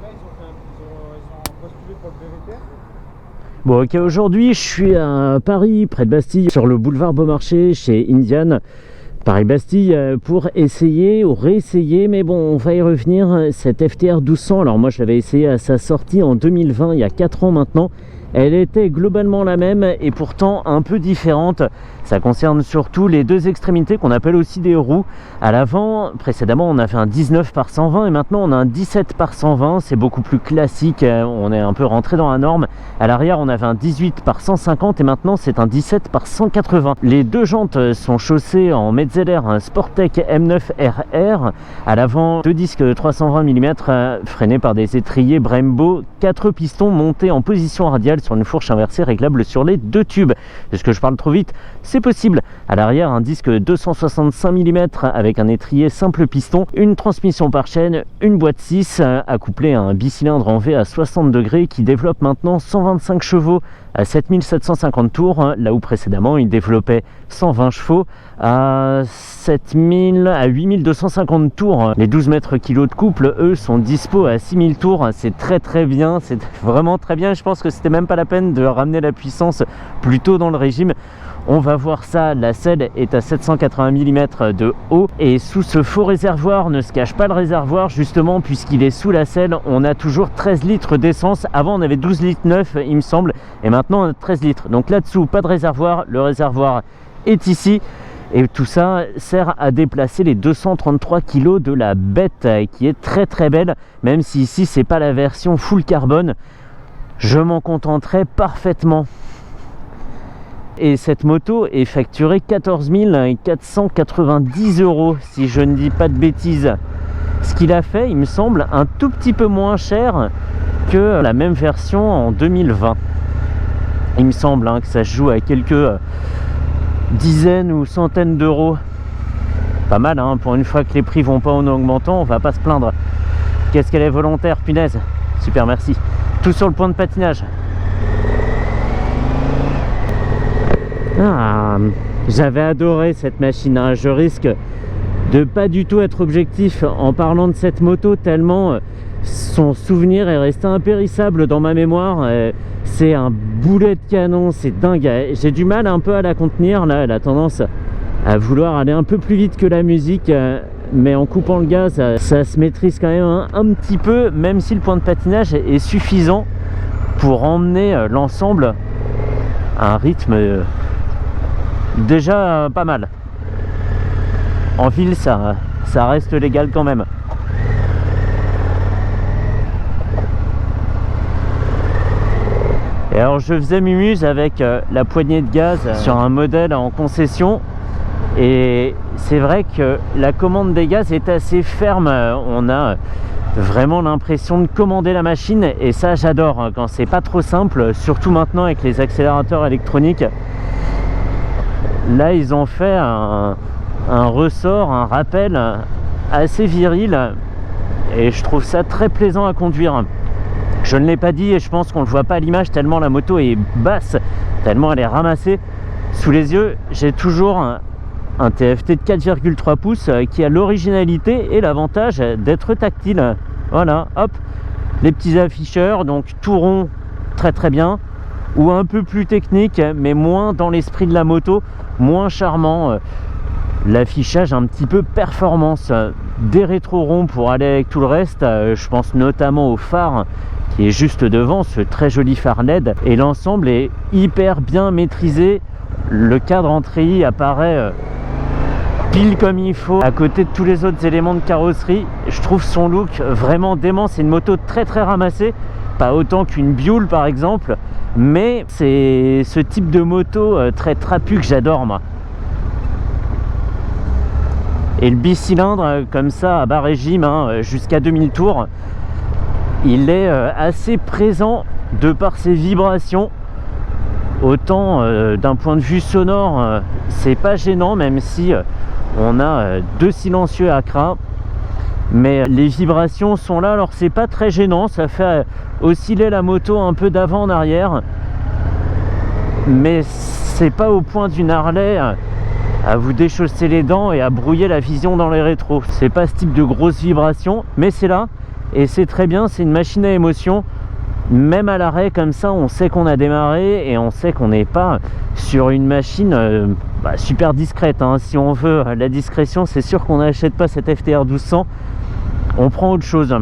ils ont postulé pour le BVT. Bon, ok, aujourd'hui je suis à Paris, près de Bastille, sur le boulevard Beaumarchais, chez Indian, Paris-Bastille, pour essayer ou réessayer, mais bon, on va y revenir, cette FTR 1200. Alors moi je l'avais essayé à sa sortie en 2020, il y a 4 ans maintenant. Elle était globalement la même et pourtant un peu différente. Ça concerne surtout les deux extrémités qu'on appelle aussi des roues. À l'avant, précédemment, on avait un 19 par 120 et maintenant on a un 17 par 120. C'est beaucoup plus classique, on est un peu rentré dans la norme. À l'arrière, on avait un 18 par 150 et maintenant c'est un 17 par 180. Les deux jantes sont chaussées en Metzeler Sportec M9 RR. À l'avant, deux disques de 320 mm freinés par des étriers Brembo, 4 pistons montés en position radiale sur une fourche inversée réglable sur les deux tubes. Est-ce que je parle trop vite? C'est possible. À l'arrière, un disque 265 mm avec un étrier simple piston, une transmission par chaîne, une boîte 6 accouplée à un bicylindre en V à 60 degrés qui développe maintenant 125 chevaux à 7750 tours, là où précédemment il développait 120 chevaux à 8250 tours. Les 12 mètres kilos de couple, eux, sont dispo à 6000 tours. C'est très bien, c'est vraiment très bien. Je pense que c'était même pas la peine de ramener la puissance plus tôt dans le régime. On va voir ça, la selle est à 780 mm de haut et sous ce faux réservoir ne se cache pas le réservoir justement puisqu'il est sous la selle. On a toujours 13 litres d'essence. Avant on avait 12 litres 9 il me semble et maintenant on a 13 litres. Donc là-dessous pas de réservoir, le réservoir est ici et tout ça sert à déplacer les 233 kg de la bête qui est très belle, même si ici c'est pas la version full carbone. Je m'en contenterai parfaitement. Et cette moto est facturée 14 490 € si je ne dis pas de bêtises. Ce qu'il a fait, il me semble, un tout petit peu moins cher que la même version en 2020. Il me semble que ça se joue à quelques dizaines ou centaines d'euros. Pas mal, pour une fois que les prix vont pas en augmentant, on va pas se plaindre. Qu'est-ce qu'elle est volontaire, punaise. Super, merci. Tout sur le point de patinage. J'avais adoré cette machine, je risque de pas du tout être objectif en parlant de cette moto tellement son souvenir est resté impérissable dans ma mémoire. C'est un boulet de canon, c'est dingue. J'ai du mal un peu à la contenir là, elle a tendance à vouloir aller un peu plus vite que la musique, mais en coupant le gaz ça se maîtrise quand même un petit peu, même si le point de patinage est suffisant pour emmener l'ensemble à un rythme déjà pas mal. En ville ça reste légal quand même. Et alors je faisais mumuse avec la poignée de gaz sur un modèle en concession et c'est vrai que la commande des gaz est assez ferme. On a vraiment l'impression de commander la machine et ça j'adore quand c'est pas trop simple, surtout maintenant avec les accélérateurs électroniques. Là ils ont fait un ressort, un rappel assez viril et je trouve ça très plaisant à conduire. Je ne l'ai pas dit et je pense qu'on ne le voit pas à l'image tellement la moto est basse, tellement elle est ramassée. Sous les yeux j'ai toujours un TFT de 4,3 pouces qui a l'originalité et l'avantage d'être tactile. Voilà, hop, les petits afficheurs, donc tout rond, très bien, ou un peu plus technique mais moins dans l'esprit de la moto, moins charmant. L'affichage un petit peu performance, des rétro ronds pour aller avec tout le reste. Je pense notamment au phare qui est juste devant, ce très joli phare LED, et l'ensemble est hyper bien maîtrisé. Le cadre en treillis apparaît pile comme il faut à côté de tous les autres éléments de carrosserie. Je trouve son look vraiment dément. C'est une moto très ramassée, pas autant qu'une Buell par exemple, mais c'est ce type de moto très trapu que j'adore moi. Et le bicylindre comme ça à bas régime jusqu'à 2000 tours, il est assez présent de par ses vibrations. Autant d'un point de vue sonore c'est pas gênant, même si on a deux silencieux Acra, mais les vibrations sont là. Alors c'est pas très gênant, ça fait osciller la moto un peu d'avant en arrière, mais c'est pas au point d'une Harley à vous déchausser les dents et à brouiller la vision dans les rétros. C'est pas ce type de grosses vibrations, mais c'est là et c'est très bien, c'est une machine à émotion. Même à l'arrêt comme ça, on sait qu'on a démarré et on sait qu'on n'est pas sur une machine super discrète, hein. Si on veut la discrétion, c'est sûr qu'on n'achète pas cette FTR 1200, on prend autre chose.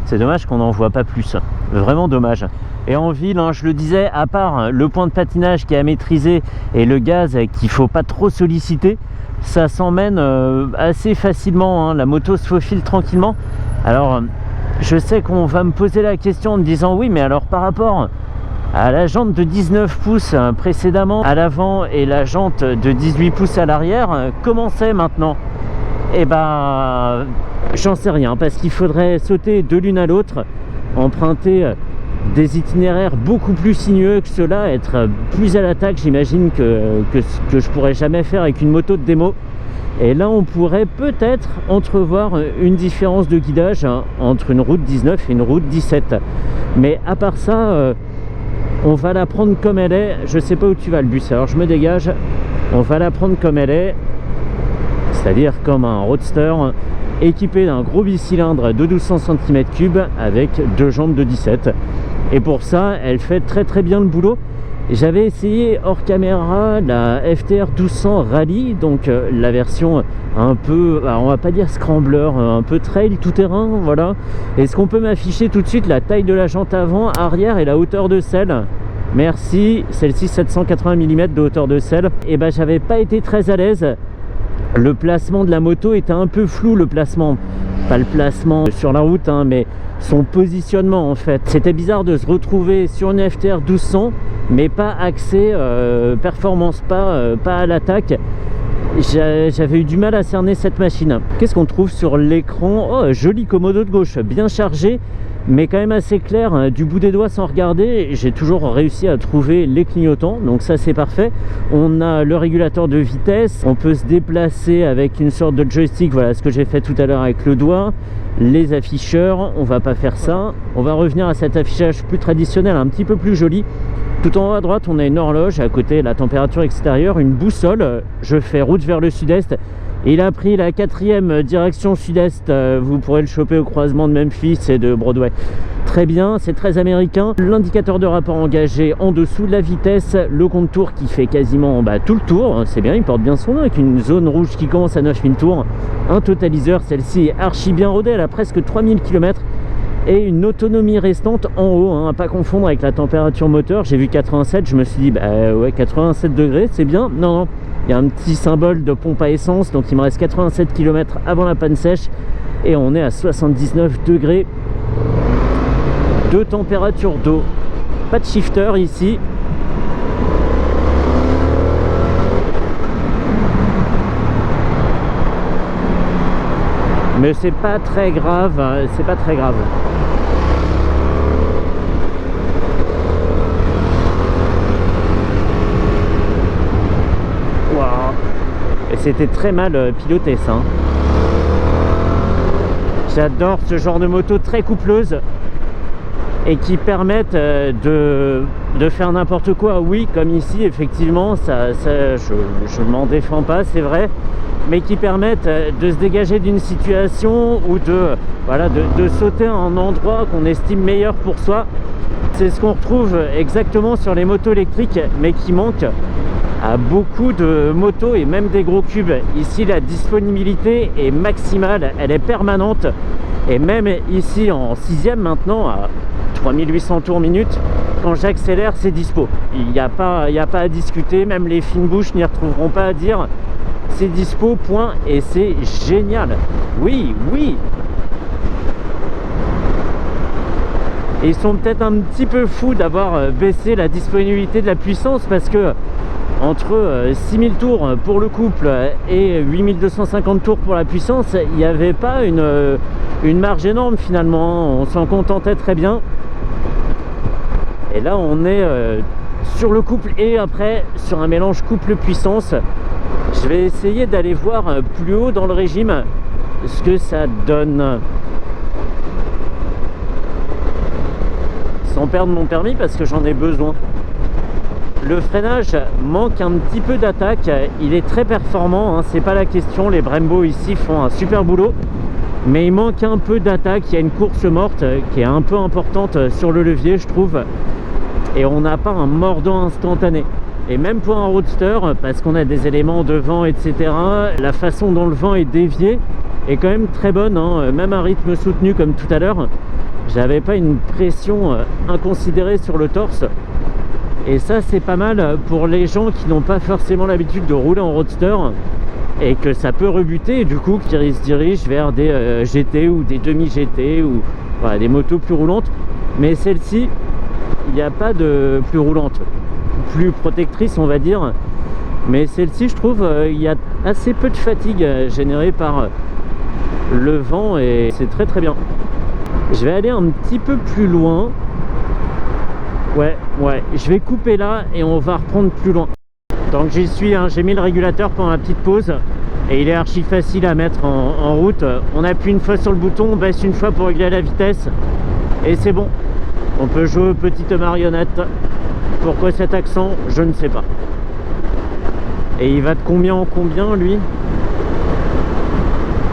C'est dommage qu'on n'en voit pas plus, vraiment dommage. Et en ville, hein, je le disais, à part le point de patinage qui est à maîtriser et le gaz qu'il ne faut pas trop solliciter, ça s'emmène assez facilement, hein. La moto se faufile tranquillement. Alors je sais qu'on va me poser la question en me disant oui, mais alors par rapport à la jante de 19 pouces précédemment à l'avant et la jante de 18 pouces à l'arrière, comment c'est maintenant? Eh ben j'en sais rien, parce qu'il faudrait sauter de l'une à l'autre, emprunter des itinéraires beaucoup plus sinueux que cela, être plus à l'attaque, j'imagine, que je pourrais jamais faire avec une moto de démo. Et là on pourrait peut-être entrevoir une différence de guidage, hein, entre une route 19 et une route 17. Mais à part ça, on va la prendre comme elle est. Je sais pas où tu vas le bus, alors je me dégage. On va la prendre comme elle est, c'est-à-dire comme un roadster équipé d'un gros bicylindre de 1200 cm3 avec deux jambes de 17. Et pour ça, elle fait très très bien le boulot. J'avais essayé hors caméra la FTR 1200 Rally, donc la version un peu, on va pas dire scrambler, un peu trail tout terrain, voilà. Est-ce qu'on peut m'afficher tout de suite la taille de la jante avant, arrière et la hauteur de selle? Merci, celle-ci 780 mm de hauteur de selle. Et ben j'avais pas été très à l'aise. Le placement de la moto était un peu flou, le placement, pas le placement sur la route, hein, mais son positionnement en fait. C'était bizarre de se retrouver sur une FTR 1200 mais pas axé performance, pas à l'attaque. J'avais eu du mal à cerner cette machine. Qu'est-ce qu'on trouve sur l'écran? Oh, joli commodo de gauche, bien chargé, mais quand même assez clair, hein, du bout des doigts sans regarder. J'ai toujours réussi à trouver les clignotants, donc ça c'est parfait. On a le régulateur de vitesse, on peut se déplacer avec une sorte de joystick, voilà ce que j'ai fait tout à l'heure avec le doigt. Les afficheurs, on va pas faire ça, on va revenir à cet affichage plus traditionnel, un petit peu plus joli. Tout en haut à droite, on a une horloge, à côté la température extérieure, une boussole. Je fais route vers le sud-est. Il a pris la 4e direction sud-est, vous pourrez le choper au croisement de Memphis et de Broadway. Très bien, c'est très américain. L'indicateur de rapport engagé en dessous, la vitesse, le compte-tours qui fait quasiment tout le tour. C'est bien, il porte bien son nom avec une zone rouge qui commence à 9000 tours. Un totaliseur, celle-ci est archi bien rodée, elle a presque 3000 km. Et une autonomie restante en haut, hein, à pas confondre avec la température moteur. J'ai vu 87, je me suis dit ouais, 87 degrés c'est bien. Non, il y a un petit symbole de pompe à essence, donc il me reste 87 km avant la panne sèche et on est à 79 degrés de température d'eau. Pas de shifter ici. Mais c'est pas très grave, c'est pas très grave. Waouh. Et c'était très mal piloté ça. J'adore ce genre de moto très coupleuse et qui permettent de faire n'importe quoi. Oui, comme ici, effectivement, je m'en défends pas, c'est vrai, mais qui permettent de se dégager d'une situation ou de sauter à un endroit qu'on estime meilleur pour soi. C'est ce qu'on retrouve exactement sur les motos électriques, mais qui manque à beaucoup de motos et même des gros cubes. Ici, la disponibilité est maximale, elle est permanente, et même ici en 6e maintenant, à 3800 tours minute, quand j'accélère, c'est dispo. Il n'y a pas à discuter, même les fines bouches n'y retrouveront pas à dire. C'est dispo, point, et c'est génial. Oui. Et ils sont peut-être un petit peu fous d'avoir baissé la disponibilité de la puissance, parce que entre 6000 tours pour le couple et 8250 tours pour la puissance, il n'y avait pas une marge énorme finalement. On s'en contentait très bien. Et là on est sur le couple et après sur un mélange couple-puissance. Je vais essayer d'aller voir plus haut dans le régime ce que ça donne. Sans perdre mon permis parce que j'en ai besoin. Le freinage manque un petit peu d'attaque, il est très performant, hein, c'est pas la question. Les Brembo ici font un super boulot. mais il manque un peu d'attaque. Il y a une course morte qui est un peu importante sur le levier, je trouve, et on n'a pas un mordant instantané. Et même pour un roadster, parce qu'on a des éléments de vent, etc., la façon dont le vent est dévié est quand même très bonne, hein. Même à rythme soutenu comme tout à l'heure, j'avais pas une pression inconsidérée sur le torse. Et ça, c'est pas mal pour les gens qui n'ont pas forcément l'habitude de rouler en roadster et que ça peut rebuter, et du coup qui se dirigent vers des GT ou des demi-GT ou voilà, des motos plus roulantes. Mais celle-ci, il n'y a pas de plus roulante, plus protectrice, on va dire. Mais celle-ci, je trouve, il y a assez peu de fatigue générée par le vent et c'est très très bien. Je vais aller un petit peu plus loin. Ouais, je vais couper là et on va reprendre plus loin. Tant que j'y suis, hein, j'ai mis le régulateur pendant la petite pause et il est archi facile à mettre en route. On appuie une fois sur le bouton, on baisse une fois pour régler la vitesse et c'est bon. On peut jouer aux petites marionnettes. Pourquoi cet accent? Je ne sais pas. Et il va de combien en combien, lui?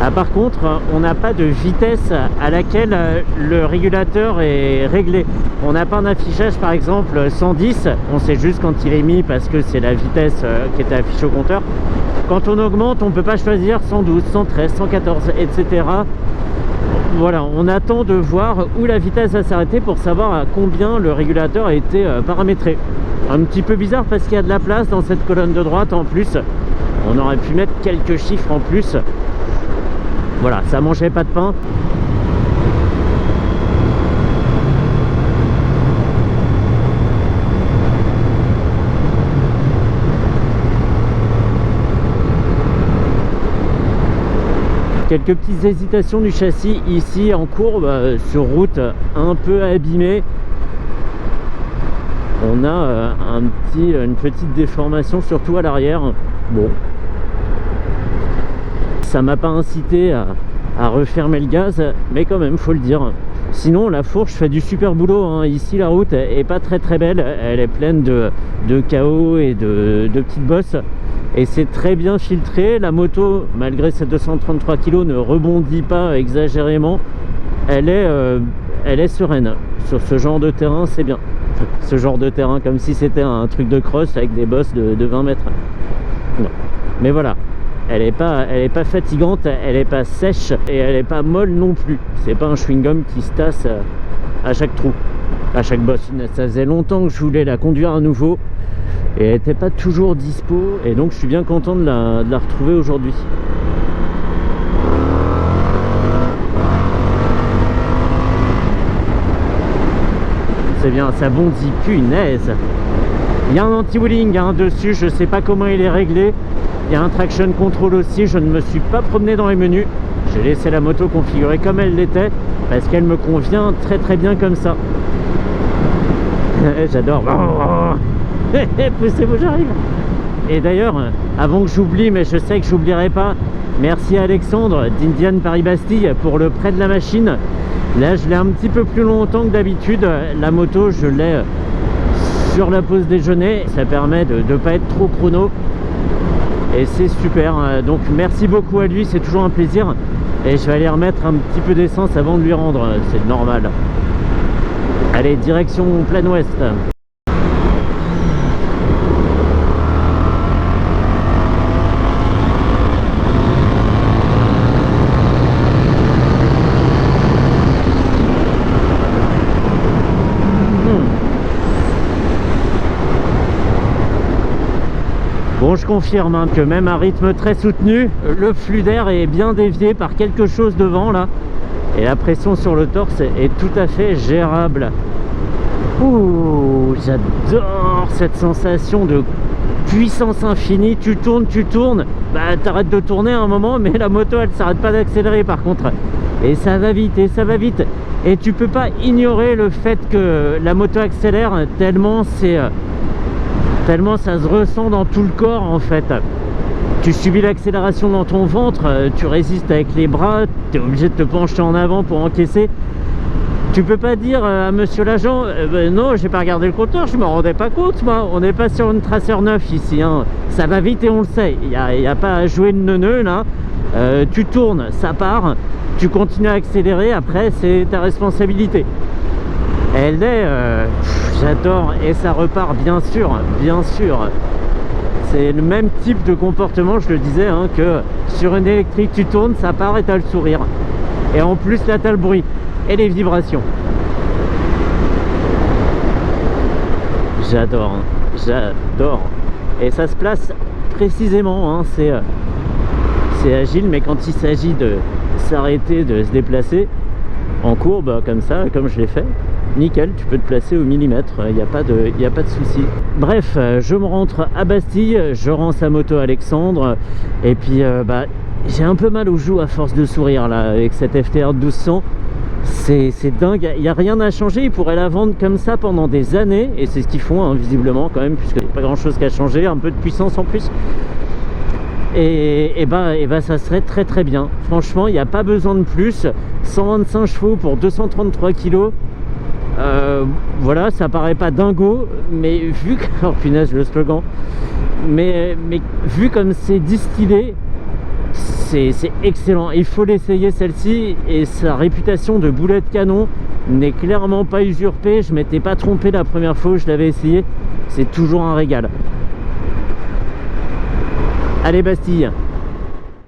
Ah, par contre, on n'a pas de vitesse à laquelle le régulateur est réglé. On n'a pas un affichage, par exemple 110, on sait juste quand il est mis parce que c'est la vitesse qui était affichée au compteur. Quand on augmente, on ne peut pas choisir 112, 113, 114, etc. Voilà, on attend de voir où la vitesse va s'arrêter pour savoir à combien le régulateur a été paramétré. Un petit peu bizarre parce qu'il y a de la place dans cette colonne de droite en plus. On aurait pu mettre quelques chiffres en plus. Voilà, ça mangeait pas de pain. Quelques petites hésitations du châssis ici en courbe, sur route un peu abîmée. On a une petite déformation surtout à l'arrière. Bon, ça m'a pas incité à refermer le gaz, mais quand même faut le dire. Sinon la fourche fait du super boulot, hein. Ici la route est pas très très belle, elle est pleine de chaos et de petites bosses et c'est très bien filtré. La moto, malgré ses 233 kg, ne rebondit pas exagérément. Elle est sereine sur ce genre de terrain, c'est bien. Ce genre de terrain, comme si c'était un truc de cross avec des bosses de 20 mètres. Non. Mais voilà, elle est pas fatigante, elle est pas sèche et elle est pas molle non plus. C'est pas un chewing-gum qui se tasse à chaque trou, à chaque bosse. Ça faisait longtemps que je voulais la conduire à nouveau et elle n'était pas toujours dispo, et donc je suis bien content de la retrouver aujourd'hui. C'est bien, ça bondit, punaise. Il y a un anti-wheeling dessus, je sais pas comment il est réglé. Il y a un traction control aussi, je ne me suis pas promené dans les menus. J'ai laissé la moto configurée comme elle l'était parce qu'elle me convient très très bien comme ça. J'adore. Poussez-vous, j'arrive. Et d'ailleurs, avant que j'oublie, mais je sais que j'oublierai pas, merci à Alexandre d'Indian Paris-Bastille pour le prêt de la machine. Là, je l'ai un petit peu plus longtemps que d'habitude. La moto, je l'ai sur la pause déjeuner. Ça permet de ne pas être trop chrono. Et c'est super. Donc, merci beaucoup à lui. C'est toujours un plaisir. Et je vais aller remettre un petit peu d'essence avant de lui rendre. C'est normal. Allez, direction plein ouest. Bon, je confirme que même à rythme très soutenu, le flux d'air est bien dévié par quelque chose devant là. Et la pression sur le torse est tout à fait gérable. Ouh, j'adore cette sensation de puissance infinie. Tu tournes, bah t'arrêtes de tourner à un moment, mais la moto elle s'arrête pas d'accélérer par contre. Et ça va vite, et ça va vite. Et tu peux pas ignorer le fait que la moto accélère tellement ça se ressent dans tout le corps en fait. Tu subis l'accélération dans ton ventre, tu résistes avec les bras, tu es obligé de te pencher en avant pour encaisser. Tu peux pas dire à monsieur l'agent non, j'ai pas regardé le compteur, je me rendais pas compte moi. On n'est pas sur une Tracer 9 ici, hein. Ça va vite et on le sait. Il y a pas à jouer de neuneu là. Tu tournes, ça part, tu continues à accélérer, après c'est ta responsabilité. Elle est, j'adore, et ça repart bien sûr, bien sûr. C'est le même type de comportement, je le disais, hein, que sur une électrique, tu tournes, ça part et t'as le sourire. Et en plus, là, t'as le bruit et les vibrations. J'adore, hein, j'adore. Et ça se place précisément, hein, c'est agile, mais quand il s'agit de s'arrêter, de se déplacer en courbe, comme ça, comme je l'ai fait, nickel, tu peux te placer au millimètre, il n'y a pas de souci. Bref, je me rentre à Bastille, je rends sa moto à Alexandre, et puis j'ai un peu mal aux joues à force de sourire là, avec cette FTR 1200. C'est dingue, il n'y a rien à changer, ils pourraient la vendre comme ça pendant des années, et c'est ce qu'ils font, hein, visiblement quand même, puisqu'il n'y a pas grand chose qu'à changer, un peu de puissance en plus. Et ça serait très très bien. Franchement, il n'y a pas besoin de plus. 125 chevaux pour 233 kg. Voilà, ça paraît pas dingo, mais vu que... Oh punaise, le slogan. Mais vu comme c'est distillé, c'est excellent. Il faut l'essayer celle-ci, et sa réputation de boulet de canon n'est clairement pas usurpée. Je m'étais pas trompé la première fois où je l'avais essayé. C'est toujours un régal. Allez Bastille!